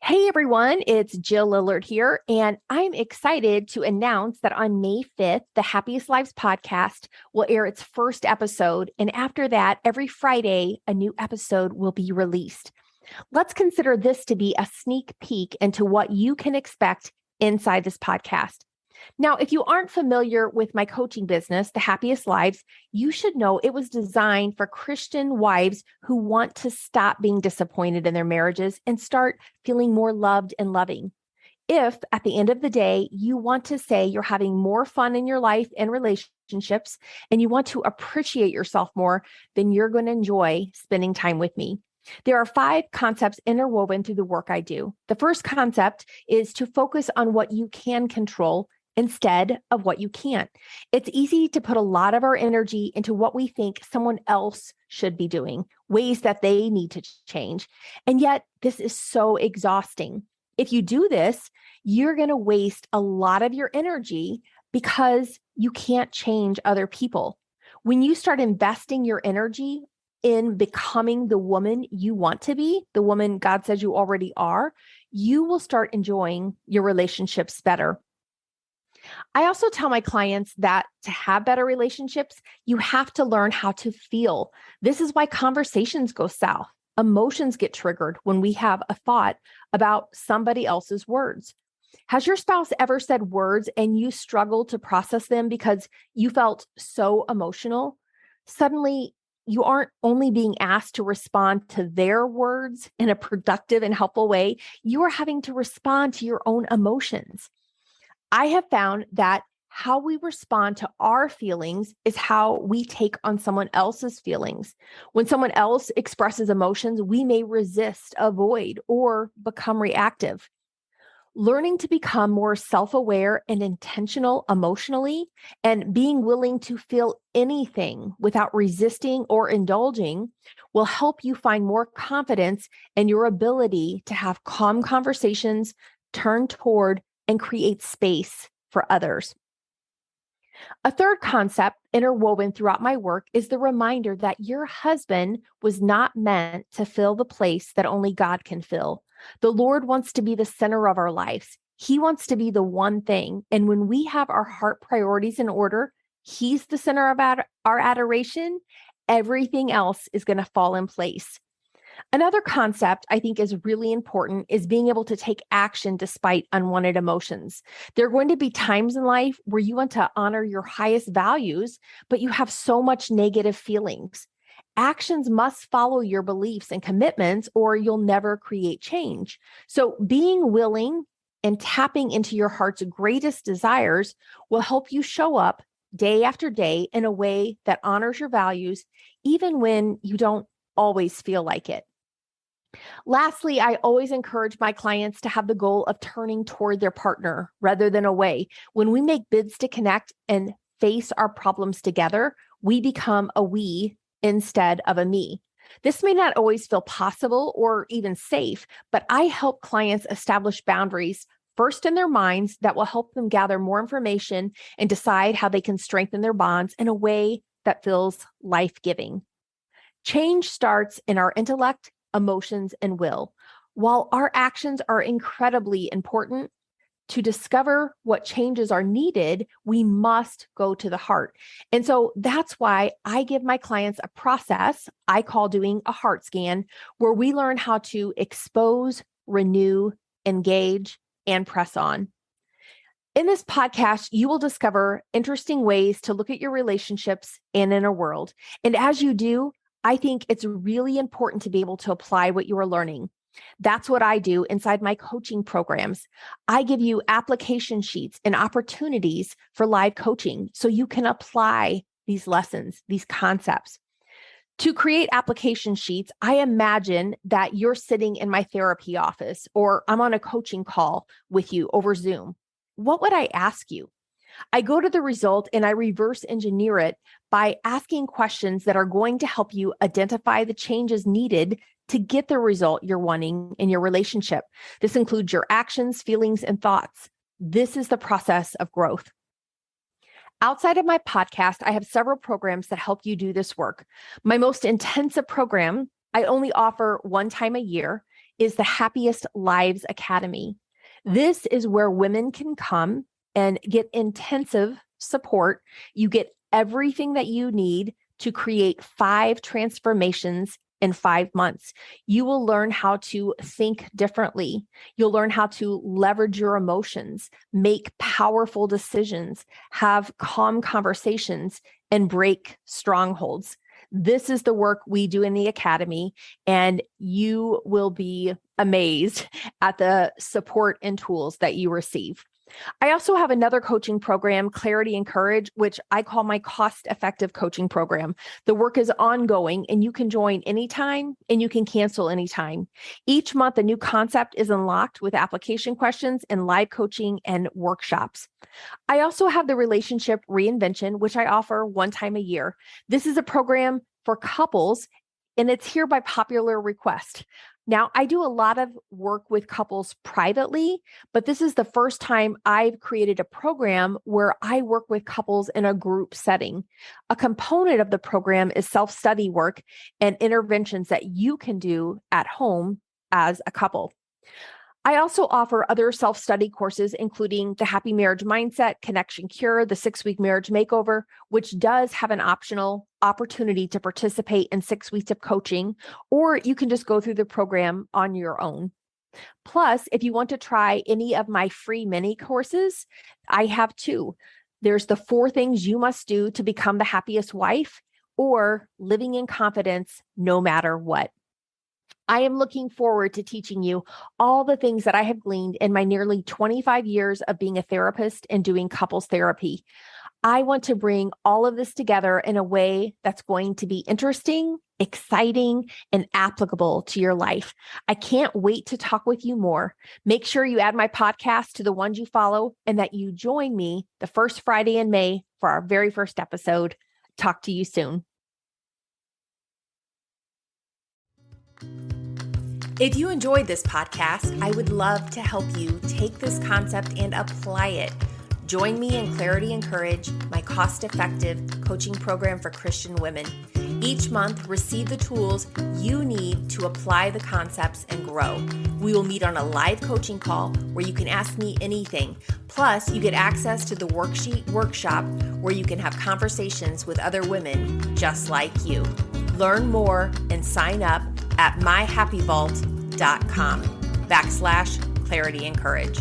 Hey everyone, it's Jill Lillard here, and I'm excited to announce that on May 5th, the Happiest Lives Podcast will air its first episode, and after that, every Friday, a new episode will be released. Let's consider this to be a sneak peek into what you can expect inside this podcast. Now, if you aren't familiar with my coaching business, The Happiest Lives, you should know it was designed for Christian wives who want to stop being disappointed in their marriages and start feeling more loved and loving. If at the end of the day, you want to say you're having more fun in your life and relationships, and you want to appreciate yourself more, then you're going to enjoy spending time with me. There are 5 concepts interwoven through the work I do. The first concept is to focus on what you can control instead of what you can't. It's easy to put a lot of our energy into what we think someone else should be doing, ways that they need to change. And yet, this is so exhausting. If you do this, you're going to waste a lot of your energy because you can't change other people. When you start investing your energy in becoming the woman you want to be, the woman God says you already are, you will start enjoying your relationships better. I also tell my clients that to have better relationships, you have to learn how to feel. This is why conversations go south. Emotions get triggered when we have a thought about somebody else's words. Has your spouse ever said words and you struggled to process them because you felt so emotional? Suddenly, you aren't only being asked to respond to their words in a productive and helpful way, you are having to respond to your own emotions. I have found that how we respond to our feelings is how we take on someone else's feelings. When someone else expresses emotions, we may resist, avoid, or become reactive. Learning to become more self-aware and intentional emotionally, and being willing to feel anything without resisting or indulging will help you find more confidence in your ability to have calm conversations, turn toward and create space for others. A third concept interwoven throughout my work is the reminder that your husband was not meant to fill the place that only God can fill. The Lord wants to be the center of our lives. He wants to be the one thing. And when we have our heart priorities in order, He's the center of our adoration, everything else is going to fall in place. Another concept I think is really important is being able to take action despite unwanted emotions. There are going to be times in life where you want to honor your highest values, but you have so much negative feelings. Actions must follow your beliefs and commitments, or you'll never create change. So being willing and tapping into your heart's greatest desires will help you show up day after day in a way that honors your values, even when you don't always feel like it. Lastly, I always encourage my clients to have the goal of turning toward their partner rather than away. When we make bids to connect and face our problems together, we become a we instead of a me. This may not always feel possible or even safe, but I help clients establish boundaries first in their minds that will help them gather more information and decide how they can strengthen their bonds in a way that feels life-giving. Change starts in our intellect, emotions, and will. While our actions are incredibly important, to discover what changes are needed, we must go to the heart. And so that's why I give my clients a process I call doing a heart scan, where we learn how to expose, renew, engage, and press on. In this podcast, you will discover interesting ways to look at your relationships and inner world. And as you do, I think it's really important to be able to apply what you are learning. That's what I do inside my coaching programs. I give you application sheets and opportunities for live coaching so you can apply these lessons, these concepts. To create application sheets, I imagine that you're sitting in my therapy office or I'm on a coaching call with you over Zoom. What would I ask you? I go to the result and I reverse engineer it by asking questions that are going to help you identify the changes needed to get the result you're wanting in your relationship. This includes your actions, feelings, and thoughts. This is the process of growth. Outside of my podcast, I have several programs that help you do this work. My most intensive program, I only offer one time a year. is the Happiest Lives Academy. This is where women can come and get intensive support. You get everything that you need to create 5 transformations in 5 months. You will learn how to think differently. You'll learn how to leverage your emotions, make powerful decisions, have calm conversations, and break strongholds. This is the work we do in the Academy, and you will be amazed at the support and tools that you receive. I also have another coaching program, Clarity and Courage, which I call my cost-effective coaching program. The work is ongoing, and you can join anytime and you can cancel anytime. Each month, a new concept is unlocked with application questions and live coaching and workshops. I also have the Relationship Reinvention, which I offer one time a year. This is a program for couples, and it's here by popular request. Now, I do a lot of work with couples privately, but this is the first time I've created a program where I work with couples in a group setting. A component of the program is self-study work and interventions that you can do at home as a couple. I also offer other self-study courses, including the Happy Marriage Mindset, Connection Cure, the 6-week marriage makeover, which does have an optional opportunity to participate in 6 weeks of coaching, or you can just go through the program on your own. Plus, if you want to try any of my free mini courses, I have 2. There's the 4 things you must do to become the happiest wife, or living in confidence no matter what. I am looking forward to teaching you all the things that I have gleaned in my nearly 25 years of being a therapist and doing couples therapy. I want to bring all of this together in a way that's going to be interesting, exciting, and applicable to your life. I can't wait to talk with you more. Make sure you add my podcast to the ones you follow and that you join me the first Friday in May for our very first episode. Talk to you soon. If you enjoyed this podcast, I would love to help you take this concept and apply it. Join me in Clarity and Courage, my cost-effective coaching program for Christian women. Each month, receive the tools you need to apply the concepts and grow. We will meet on a live coaching call where you can ask me anything. Plus, you get access to the worksheet workshop where you can have conversations with other women just like you. Learn more and sign up at myhappyvault.com/Clarity and Courage.